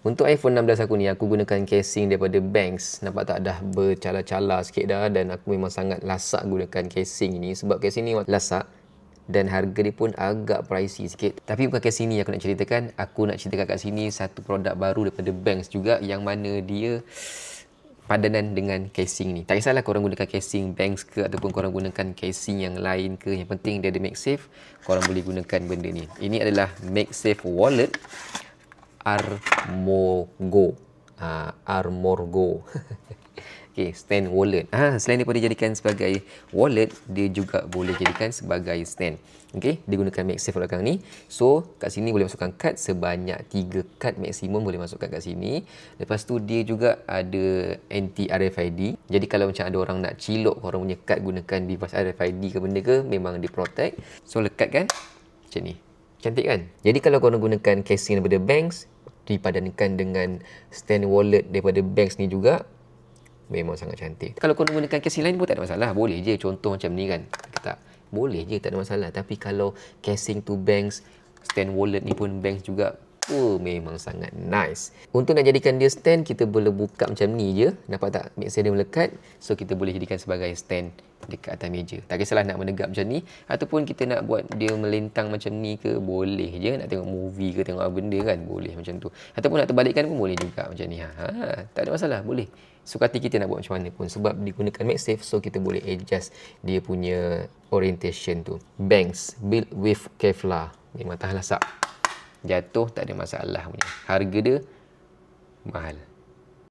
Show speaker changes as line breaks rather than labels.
Untuk iPhone 16 aku ni, aku gunakan casing daripada Banks. Nampak tak, dah bercala-cala sikit dah, dan aku memang sangat lasak gunakan casing ni sebab casing ni lasak dan harga dia pun agak pricey sikit. Tapi bukan casing ni aku nak ceritakan. Aku nak ceritakan kat sini satu produk baru daripada Banks juga, yang mana dia padanan dengan casing ni. Tak kisahlah korang gunakan casing Banks ke ataupun korang gunakan casing yang lain ke, yang penting dia ada MagSafe, korang boleh gunakan benda ni. Ini adalah MagSafe Wallet Armorgo. Armorgo. Okay, stand wallet. Selain daripada dijadikan sebagai wallet, dia juga boleh jadikan sebagai stand. Okay, dia gunakan MagSafe belakang ni. So, kat sini boleh masukkan kad sebanyak 3 kad maksimum boleh masukkan kat sini. Lepas tu, dia juga ada anti RFID. Jadi, kalau macam ada orang nak cilok korang punya kad gunakan device RFID ke benda ke, memang dia protect. So, lekatkan macam ni. Cantik kan? Jadi kalau korang gunakan casing daripada Banks dipadankan dengan stand wallet daripada Banks ni juga, memang sangat cantik. Kalau korang gunakan casing lain pun tak ada masalah. Boleh je, contoh macam ni kan. Tak, boleh je, tak ada masalah. Tapi kalau casing tu Banks, stand wallet ni pun Banks juga, memang sangat nice. Untuk nak jadikan dia stand, kita boleh buka macam ni je. Nampak tak? MagSafe dia melekat. So, kita boleh jadikan sebagai stand dekat atas meja. Tak kisahlah nak menegak macam ni, ataupun kita nak buat dia melintang macam ni ke, boleh je. Nak tengok movie ke, tengok apa benda kan, boleh macam tu. Ataupun nak terbalikkan pun boleh juga macam ni. Tak ada masalah, boleh. Suka hati kita nak buat macam mana pun. Sebab digunakan MagSafe, so kita boleh adjust dia punya orientation tu. Banks, built with Kevlar. Memang tahan lasak. Jatuh tak ada masalah punya. Harga dia mahal.